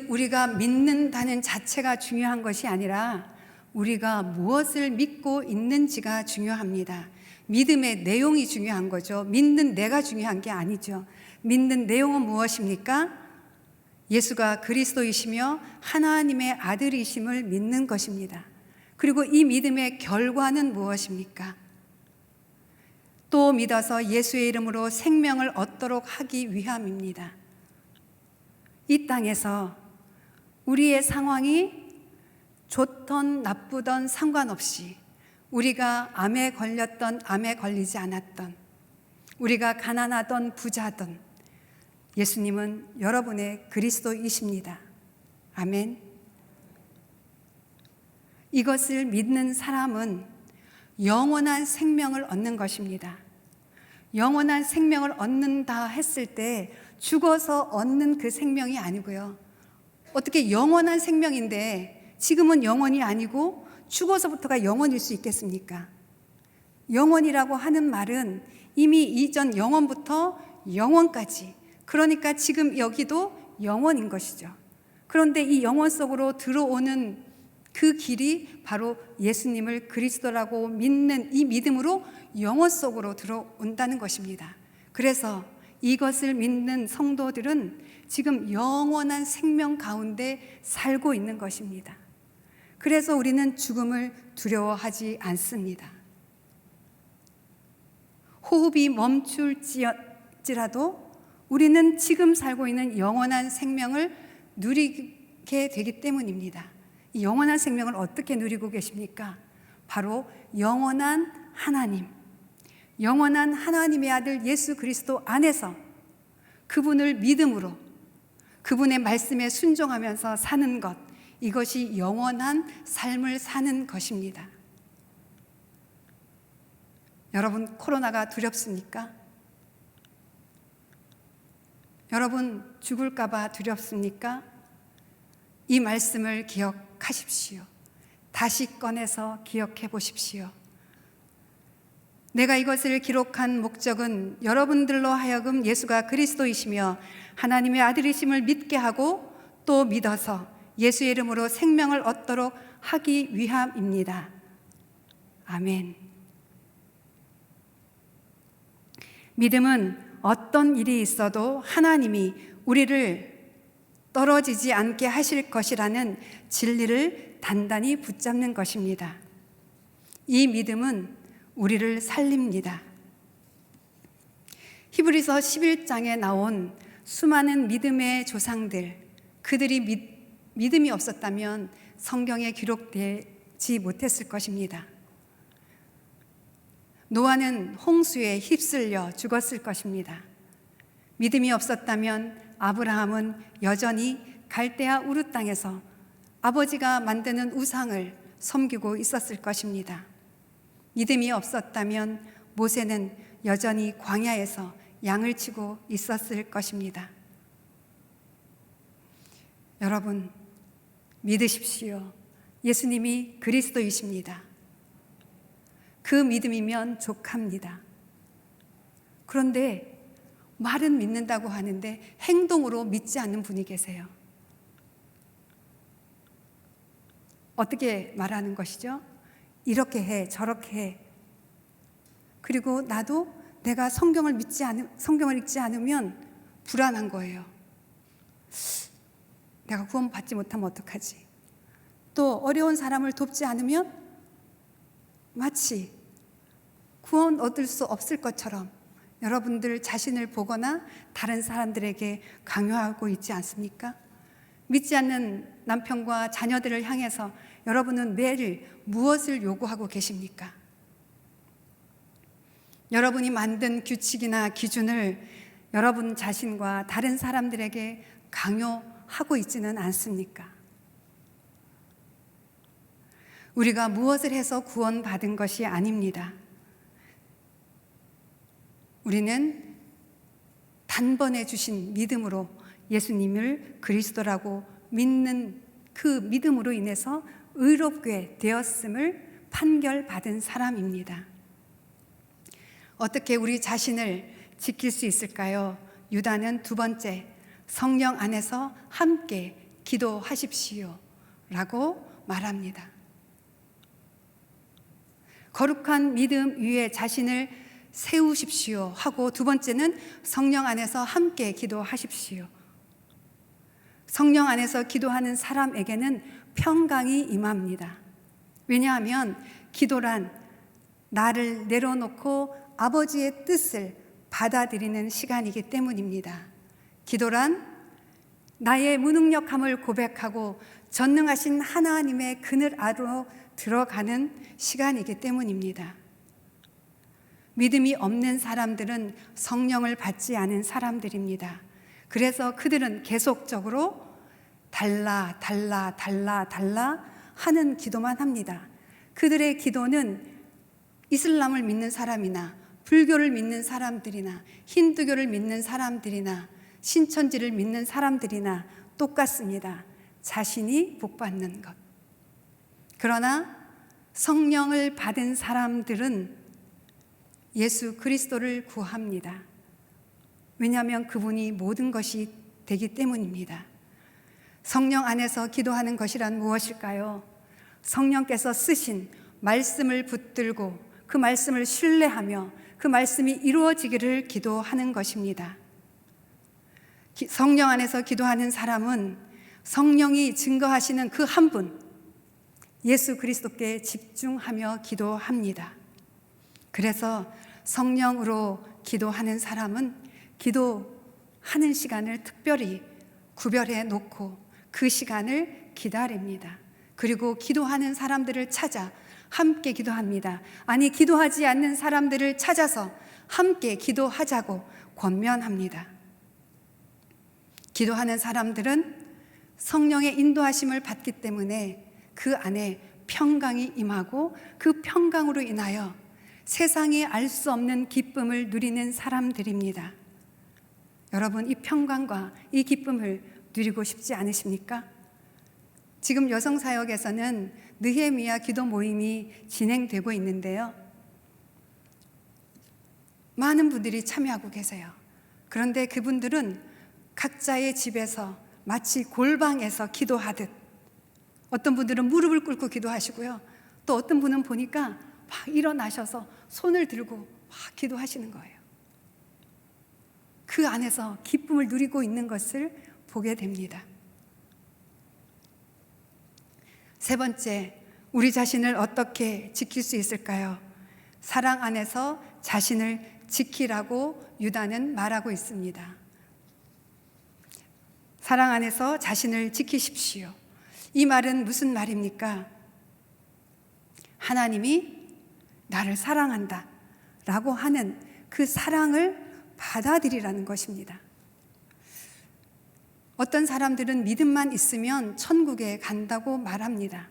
우리가 믿는다는 자체가 중요한 것이 아니라 우리가 무엇을 믿고 있는지가 중요합니다. 믿음의 내용이 중요한 거죠. 믿는 내가 중요한 게 아니죠. 믿는 내용은 무엇입니까? 예수가 그리스도이시며 하나님의 아들이심을 믿는 것입니다. 그리고 이 믿음의 결과는 무엇입니까? 또 믿어서 예수의 이름으로 생명을 얻도록 하기 위함입니다. 이 땅에서 우리의 상황이 좋던 나쁘던 상관없이 우리가 암에 걸렸던 암에 걸리지 않았던 우리가 가난하던 부자던 예수님은 여러분의 그리스도이십니다. 아멘. 이것을 믿는 사람은 영원한 생명을 얻는 것입니다. 영원한 생명을 얻는다 했을 때 죽어서 얻는 그 생명이 아니고요. 어떻게 영원한 생명인데 지금은 영원이 아니고 죽어서부터가 영원일 수 있겠습니까? 영원이라고 하는 말은 이미 이전 영원부터 영원까지, 그러니까 지금 여기도 영원인 것이죠. 그런데 이 영원 속으로 들어오는 그 길이 바로 예수님을 그리스도라고 믿는 이 믿음으로 영원 속으로 들어온다는 것입니다. 그래서 이것을 믿는 성도들은 지금 영원한 생명 가운데 살고 있는 것입니다. 그래서 우리는 죽음을 두려워하지 않습니다. 호흡이 멈출지라도 우리는 지금 살고 있는 영원한 생명을 누리게 되기 때문입니다. 이 영원한 생명을 어떻게 누리고 계십니까? 바로 영원한 하나님, 영원한 하나님의 아들 예수 그리스도 안에서 그분을 믿음으로 그분의 말씀에 순종하면서 사는 것, 이것이 영원한 삶을 사는 것입니다. 여러분, 코로나가 두렵습니까? 여러분, 죽을까봐 두렵습니까? 이 말씀을 기억하십시오. 다시 꺼내서 기억해 보십시오. 내가 이것을 기록한 목적은 여러분들로 하여금 예수가 그리스도이시며 하나님의 아들이심을 믿게 하고 또 믿어서 예수의 이름으로 생명을 얻도록 하기 위함입니다. 아멘. 믿음은 어떤 일이 있어도 하나님이 우리를 떨어지지 않게 하실 것이라는 진리를 단단히 붙잡는 것입니다. 이 믿음은 우리를 살립니다. 히브리서 11장에 나온 수많은 믿음의 조상들, 그들이 믿음이 없었다면 성경에 기록되지 못했을 것입니다. 노아는 홍수에 휩쓸려 죽었을 것입니다. 믿음이 없었다면 아브라함은 여전히 갈대아 우르 땅에서 아버지가 만드는 우상을 섬기고 있었을 것입니다. 믿음이 없었다면 모세는 여전히 광야에서 양을 치고 있었을 것입니다. 여러분, 믿으십시오. 예수님이 그리스도이십니다. 그 믿음이면 족합니다. 그런데 말은 믿는다고 하는데 행동으로 믿지 않는 분이 계세요. 어떻게 말하는 것이죠? 이렇게 해, 저렇게 해. 그리고 나도 내가 성경을 읽지 않으면 불안한 거예요. 내가 구원 받지 못하면 어떡하지? 또 어려운 사람을 돕지 않으면 마치 구원 얻을 수 없을 것처럼 여러분들 자신을 보거나 다른 사람들에게 강요하고 있지 않습니까? 믿지 않는 남편과 자녀들을 향해서 여러분은 매일 무엇을 요구하고 계십니까? 여러분이 만든 규칙이나 기준을 여러분 자신과 다른 사람들에게 강요하고 있지는 않습니까? 우리가 무엇을 해서 구원받은 것이 아닙니다. 우리는 단번에 주신 믿음으로 예수님을 그리스도라고 믿는 그 믿음으로 인해서 의롭게 되었음을 판결받은 사람입니다. 어떻게 우리 자신을 지킬 수 있을까요? 유다는 두 번째, 성령 안에서 함께 기도하십시오 라고 말합니다. 거룩한 믿음 위에 자신을 세우십시오 하고, 두 번째는 성령 안에서 함께 기도하십시오. 성령 안에서 기도하는 사람에게는 평강이 임합니다. 왜냐하면 기도란 나를 내려놓고 아버지의 뜻을 받아들이는 시간이기 때문입니다. 기도란 나의 무능력함을 고백하고 전능하신 하나님의 그늘 아래로 들어가는 시간이기 때문입니다. 믿음이 없는 사람들은 성령을 받지 않은 사람들입니다. 그래서 그들은 계속적으로 달라 하는 기도만 합니다. 그들의 기도는 이슬람을 믿는 사람이나 불교를 믿는 사람들이나 힌두교를 믿는 사람들이나 신천지를 믿는 사람들이나 똑같습니다. 자신이 복받는 것. 그러나 성령을 받은 사람들은 예수 그리스도를 구합니다. 왜냐하면 그분이 모든 것이 되기 때문입니다. 성령 안에서 기도하는 것이란 무엇일까요? 성령께서 쓰신 말씀을 붙들고 그 말씀을 신뢰하며 그 말씀이 이루어지기를 기도하는 것입니다. 성령 안에서 기도하는 사람은 성령이 증거하시는 그 한 분, 예수 그리스도께 집중하며 기도합니다. 그래서 성령으로 기도하는 사람은 기도하는 시간을 특별히 구별해 놓고 그 시간을 기다립니다. 그리고 기도하는 사람들을 찾아 함께 기도합니다. 아니, 기도하지 않는 사람들을 찾아서 함께 기도하자고 권면합니다. 기도하는 사람들은 성령의 인도하심을 받기 때문에 그 안에 평강이 임하고 그 평강으로 인하여 세상에 알 수 없는 기쁨을 누리는 사람들입니다. 여러분, 이 평강과 이 기쁨을 누리고 싶지 않으십니까? 지금 여성사역에서는 느헤미야 기도 모임이 진행되고 있는데요. 많은 분들이 참여하고 계세요. 그런데 그분들은 각자의 집에서 마치 골방에서 기도하듯, 어떤 분들은 무릎을 꿇고 기도하시고요. 또 어떤 분은 보니까 막 일어나셔서 손을 들고 막 기도하시는 거예요. 그 안에서 기쁨을 누리고 있는 것을 보게 됩니다. 세 번째, 우리 자신을 어떻게 지킬 수 있을까요? 사랑 안에서 자신을 지키라고 유다는 말하고 있습니다. 사랑 안에서 자신을 지키십시오. 이 말은 무슨 말입니까? 하나님이 나를 사랑한다 라고 하는 그 사랑을 받아들이라는 것입니다. 어떤 사람들은 믿음만 있으면 천국에 간다고 말합니다.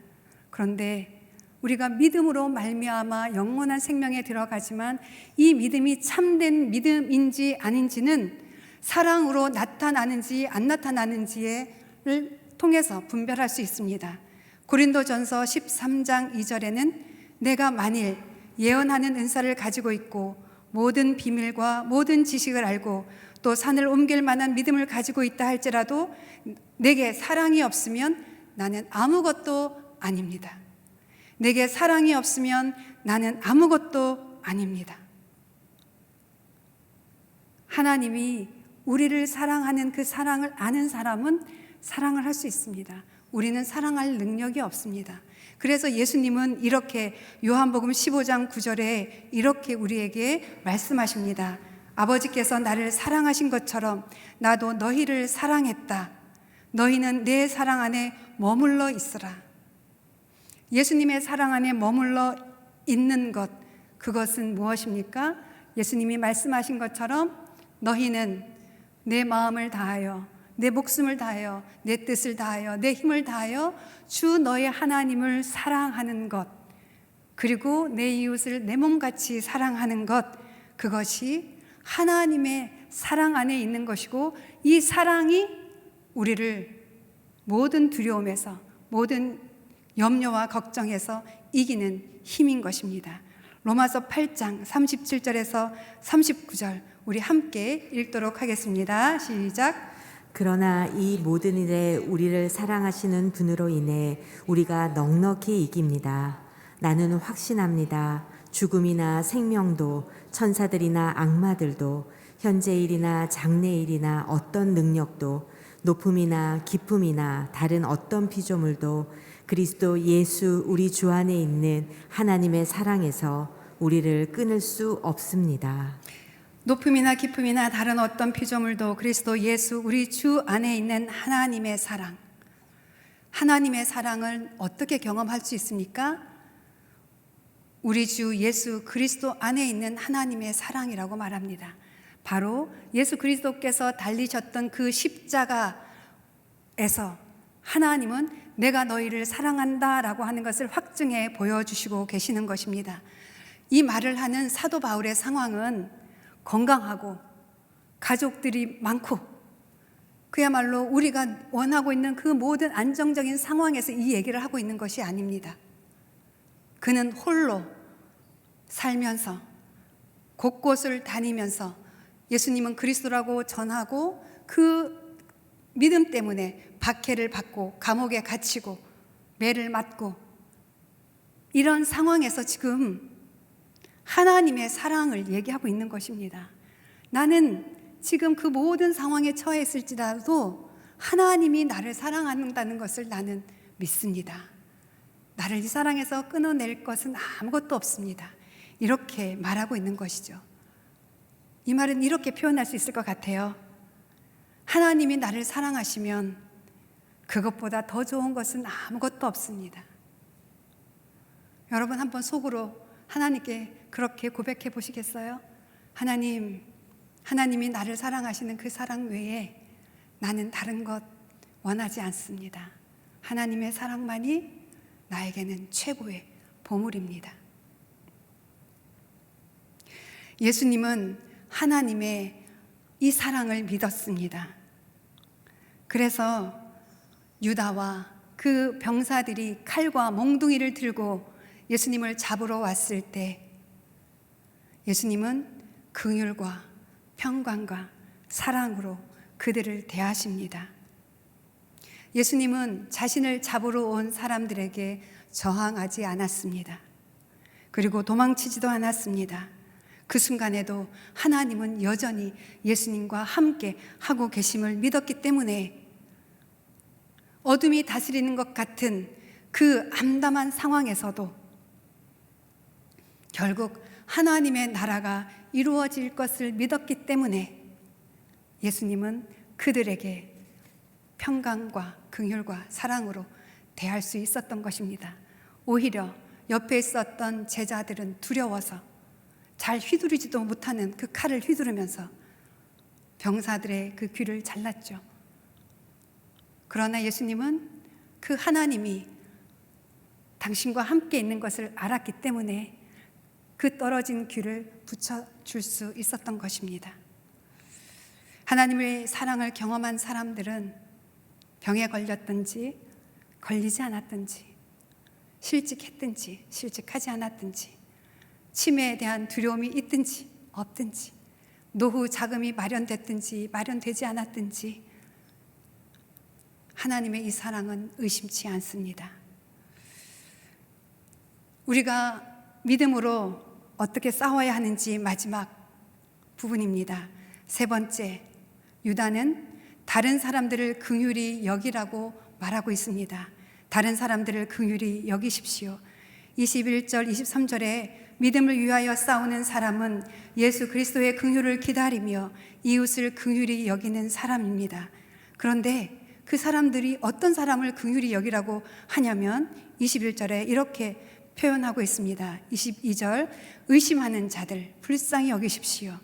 그런데 우리가 믿음으로 말미암아 영원한 생명에 들어가지만 이 믿음이 참된 믿음인지 아닌지는 사랑으로 나타나는지 안 나타나는지를 통해서 분별할 수 있습니다. 고린도전서 13장 2절에는 내가 만일 예언하는 은사를 가지고 있고 모든 비밀과 모든 지식을 알고 또 산을 옮길 만한 믿음을 가지고 있다 할지라도 내게 사랑이 없으면 나는 아무것도 아닙니다. 내게 사랑이 없으면 나는 아무것도 아닙니다. 하나님이 우리를 사랑하는 그 사랑을 아는 사람은 사랑을 할 수 있습니다. 우리는 사랑할 능력이 없습니다. 그래서 예수님은 이렇게 요한복음 15장 9절에 이렇게 우리에게 말씀하십니다. 아버지께서 나를 사랑하신 것처럼 나도 너희를 사랑했다. 너희는 내 사랑 안에 머물러 있으라. 예수님의 사랑 안에 머물러 있는 것, 그것은 무엇입니까? 예수님이 말씀하신 것처럼 너희는 내 마음을 다하여 내 목숨을 다하여 내 뜻을 다하여 내 힘을 다하여 주 너의 하나님을 사랑하는 것, 그리고 내 이웃을 내 몸같이 사랑하는 것, 그것이 하나님의 사랑 안에 있는 것이고 이 사랑이 우리를 모든 두려움에서 모든 염려와 걱정에서 이기는 힘인 것입니다. 로마서 8장 37절에서 39절 우리 함께 읽도록 하겠습니다. 시작. 그러나 이 모든 일에 우리를 사랑하시는 분으로 인해 우리가 넉넉히 이깁니다. 나는 확신합니다. 죽음이나 생명도 천사들이나 악마들도 현재일이나 장래일이나 어떤 능력도 높음이나 깊음이나 다른 어떤 피조물도 그리스도 예수 우리 주 안에 있는 하나님의 사랑에서 우리를 끊을 수 없습니다. 높음이나 깊음이나 다른 어떤 피조물도 그리스도 예수 우리 주 안에 있는 하나님의 사랑, 하나님의 사랑을 어떻게 경험할 수 있습니까? 우리 주 예수 그리스도 안에 있는 하나님의 사랑이라고 말합니다. 바로 예수 그리스도께서 달리셨던 그 십자가에서 하나님은 내가 너희를 사랑한다 라고 하는 것을 확증해 보여주시고 계시는 것입니다. 이 말을 하는 사도 바울의 상황은 건강하고 가족들이 많고 그야말로 우리가 원하고 있는 그 모든 안정적인 상황에서 이 얘기를 하고 있는 것이 아닙니다. 그는 홀로 살면서 곳곳을 다니면서 예수님은 그리스도라고 전하고 그 믿음 때문에 박해를 받고 감옥에 갇히고 매를 맞고 이런 상황에서 지금 하나님의 사랑을 얘기하고 있는 것입니다. 나는 지금 그 모든 상황에 처해 있을지라도 하나님이 나를 사랑한다는 것을 나는 믿습니다. 나를 이 사랑에서 끊어낼 것은 아무것도 없습니다. 이렇게 말하고 있는 것이죠. 이 말은 이렇게 표현할 수 있을 것 같아요. 하나님이 나를 사랑하시면 그것보다 더 좋은 것은 아무것도 없습니다. 여러분 한번 속으로 하나님께 그렇게 고백해 보시겠어요? 하나님이 나를 사랑하시는 그 사랑 외에 나는 다른 것 원하지 않습니다. 하나님의 사랑만이 나에게는 최고의 보물입니다. 예수님은 하나님의 이 사랑을 믿었습니다. 그래서 유다와 그 병사들이 칼과 몽둥이를 들고 예수님을 잡으러 왔을 때 예수님은 긍휼과 평강과 사랑으로 그들을 대하십니다. 예수님은 자신을 잡으러 온 사람들에게 저항하지 않았습니다. 그리고 도망치지도 않았습니다. 그 순간에도 하나님은 여전히 예수님과 함께 하고 계심을 믿었기 때문에 어둠이 다스리는 것 같은 그 암담한 상황에서도 결국 하나님의 나라가 이루어질 것을 믿었기 때문에 예수님은 그들에게 평강과 긍휼과 사랑으로 대할 수 있었던 것입니다. 오히려 옆에 있었던 제자들은 두려워서 잘 휘두르지도 못하는 그 칼을 휘두르면서 병사들의 그 귀를 잘랐죠. 그러나 예수님은 그 하나님이 당신과 함께 있는 것을 알았기 때문에 그 떨어진 귀를 붙여줄 수 있었던 것입니다. 하나님의 사랑을 경험한 사람들은 병에 걸렸든지 걸리지 않았든지 실직했든지 실직하지 않았든지 치매에 대한 두려움이 있든지 없든지 노후 자금이 마련됐든지 마련되지 않았든지 하나님의 이 사랑은 의심치 않습니다. 우리가 믿음으로 어떻게 싸워야 하는지 마지막 부분입니다. 세 번째, 유다는 다른 사람들을 긍휼히 여기라고 말하고 있습니다. 다른 사람들을 긍휼히 여기십시오. 21절, 23절에 믿음을 위하여 싸우는 사람은 예수 그리스도의 긍휼을 기다리며 이웃을 긍휼히 여기는 사람입니다. 그런데 그 사람들이 어떤 사람을 긍휼히 여기라고 하냐면 21절에 이렇게 표현하고 있습니다. 22절, 의심하는 자들 불쌍히 여기십시오.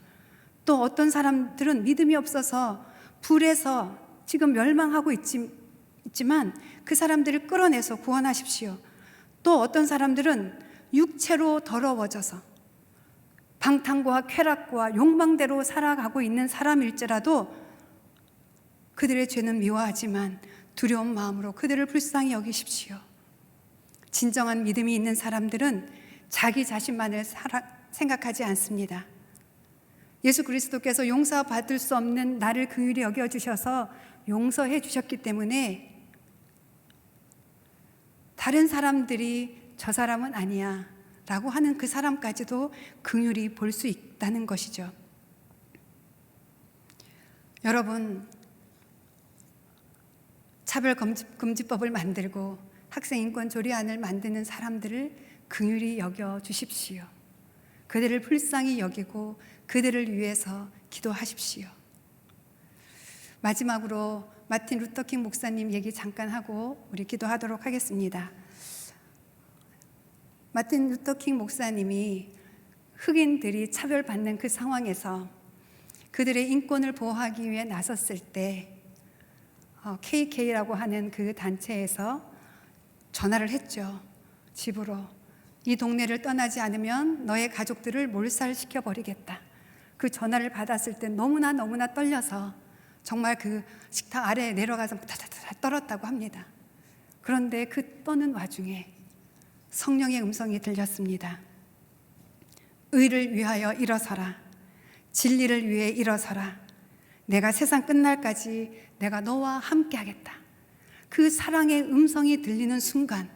또 어떤 사람들은 믿음이 없어서 불에서 지금 멸망하고 있지만 그 사람들을 끌어내서 구원하십시오. 또 어떤 사람들은 육체로 더러워져서 방탕과 쾌락과 욕망대로 살아가고 있는 사람일지라도 그들의 죄는 미워하지만 두려운 마음으로 그들을 불쌍히 여기십시오. 진정한 믿음이 있는 사람들은 자기 자신만을 생각하지 않습니다. 예수 그리스도께서 용서받을 수 없는 나를 긍휼히 여겨주셔서 용서해 주셨기 때문에 다른 사람들이 저 사람은 아니야 라고 하는 그 사람까지도 긍휼히 볼 수 있다는 것이죠. 여러분, 차별금지법을 만들고 학생인권 조례안을 만드는 사람들을 긍휼히 여겨 주십시오. 그들을 불쌍히 여기고 그들을 위해서 기도하십시오. 마지막으로 마틴 루터킹 목사님 얘기 잠깐 하고 우리 기도하도록 하겠습니다. 마틴 루터킹 목사님이 흑인들이 차별받는 그 상황에서 그들의 인권을 보호하기 위해 나섰을 때 KK라고 하는 그 단체에서 전화를 했죠. 집으로. 이 동네를 떠나지 않으면 너의 가족들을 몰살시켜 버리겠다. 그 전화를 받았을 때 너무나 떨려서 정말 그 식탁 아래에 내려가서 다다다 떨었다고 합니다. 그런데 그 떠는 와중에 성령의 음성이 들렸습니다. 의를 위하여 일어서라. 진리를 위해 일어서라. 내가 세상 끝날까지 내가 너와 함께 하겠다. 그 사랑의 음성이 들리는 순간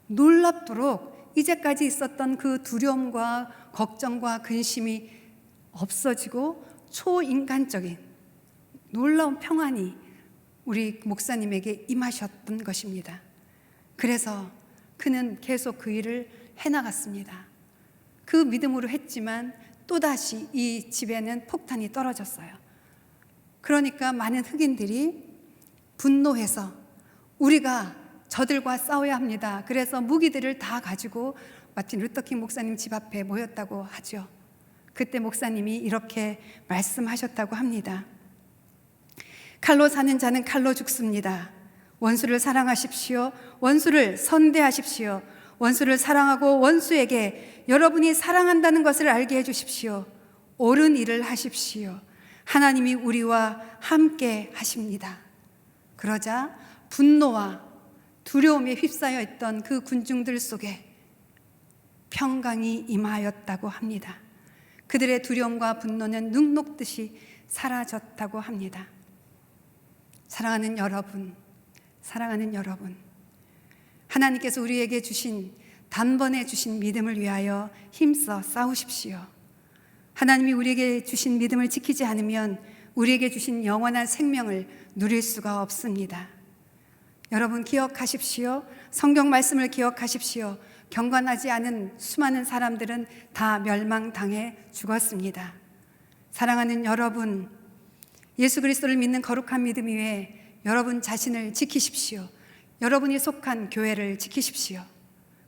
놀랍도록 이제까지 있었던 그 두려움과 걱정과 근심이 없어지고 초인간적인 놀라운 평안이 우리 목사님에게 임하셨던 것입니다. 그래서 그는 계속 그 일을 해나갔습니다. 그 믿음으로 했지만 또다시 이 집에는 폭탄이 떨어졌어요. 그러니까 많은 흑인들이 분노해서 우리가 저들과 싸워야 합니다. 그래서 무기들을 다 가지고 마틴 루터킹 목사님 집 앞에 모였다고 하죠. 그때 목사님이 이렇게 말씀하셨다고 합니다. 칼로 사는 자는 칼로 죽습니다. 원수를 사랑하십시오. 원수를 선대하십시오. 원수를 사랑하고 원수에게 여러분이 사랑한다는 것을 알게 해주십시오. 옳은 일을 하십시오. 하나님이 우리와 함께 하십니다. 그러자 분노와 두려움에 휩싸여 있던 그 군중들 속에 평강이 임하였다고 합니다. 그들의 두려움과 분노는 눈 녹듯이 사라졌다고 합니다. 사랑하는 여러분, 하나님께서 우리에게 주신 단번에 주신 믿음을 위하여 힘써 싸우십시오. 하나님이 우리에게 주신 믿음을 지키지 않으면 우리에게 주신 영원한 생명을 누릴 수가 없습니다. 여러분 기억하십시오. 성경 말씀을 기억하십시오. 경건하지 않은 수많은 사람들은 다 멸망당해 죽었습니다. 사랑하는 여러분, 예수 그리스도를 믿는 거룩한 믿음 위에 여러분 자신을 지키십시오. 여러분이 속한 교회를 지키십시오.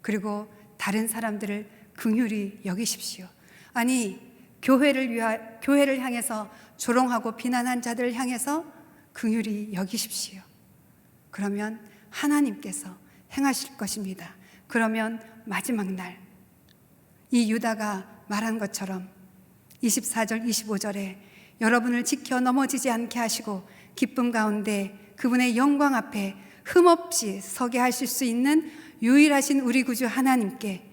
그리고 다른 사람들을 긍휼히 여기십시오. 아니, 교회를 향해서 조롱하고 비난한 자들을 향해서 긍휼히 여기십시오. 그러면 하나님께서 행하실 것입니다. 그러면 마지막 날 이 유다가 말한 것처럼 24절 25절에 여러분을 지켜 넘어지지 않게 하시고 기쁨 가운데 그분의 영광 앞에 흠없이 서게 하실 수 있는 유일하신 우리 구주 하나님께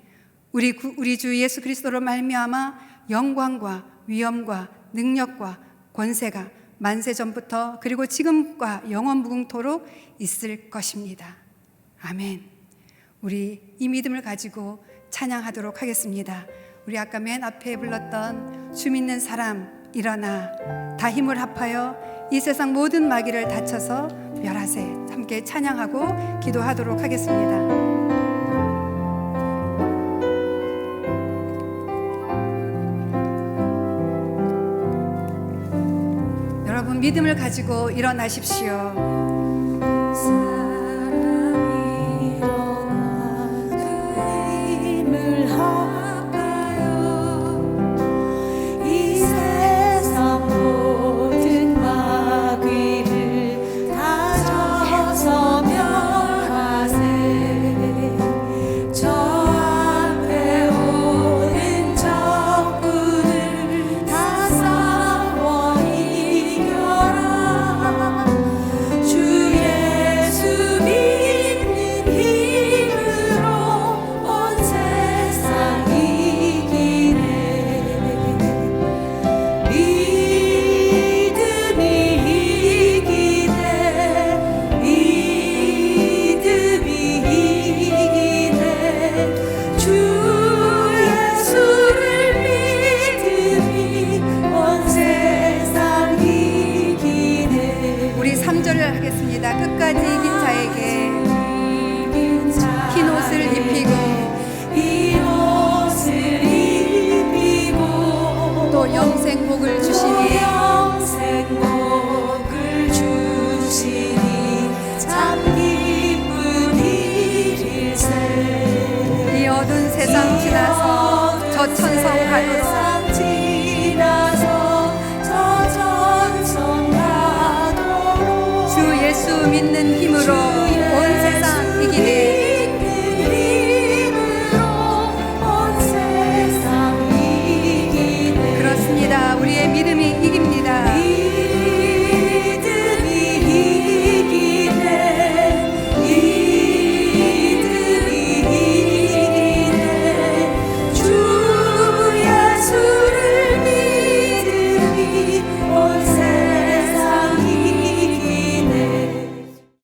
우리 주 예수 그리스도로 말미암아 영광과 위엄과 능력과 권세가 만세 전부터 그리고 지금과 영원 무궁토록 있을 것입니다. 아멘. 우리 이 믿음을 가지고 찬양하도록 하겠습니다. 우리 아까 맨 앞에 불렀던 주 믿는 사람 일어나 다 힘을 합하여 이 세상 모든 마귀를 다쳐서 멸하세. 함께 찬양하고 기도하도록 하겠습니다. 여러분 믿음을 가지고 일어나십시오. 끝까지 이긴 자에게 흰 옷을 입히고 또 영생 복을 주시니 참 기쁜 일일세. 이 어두운 세상 지나서 저 천성 가도록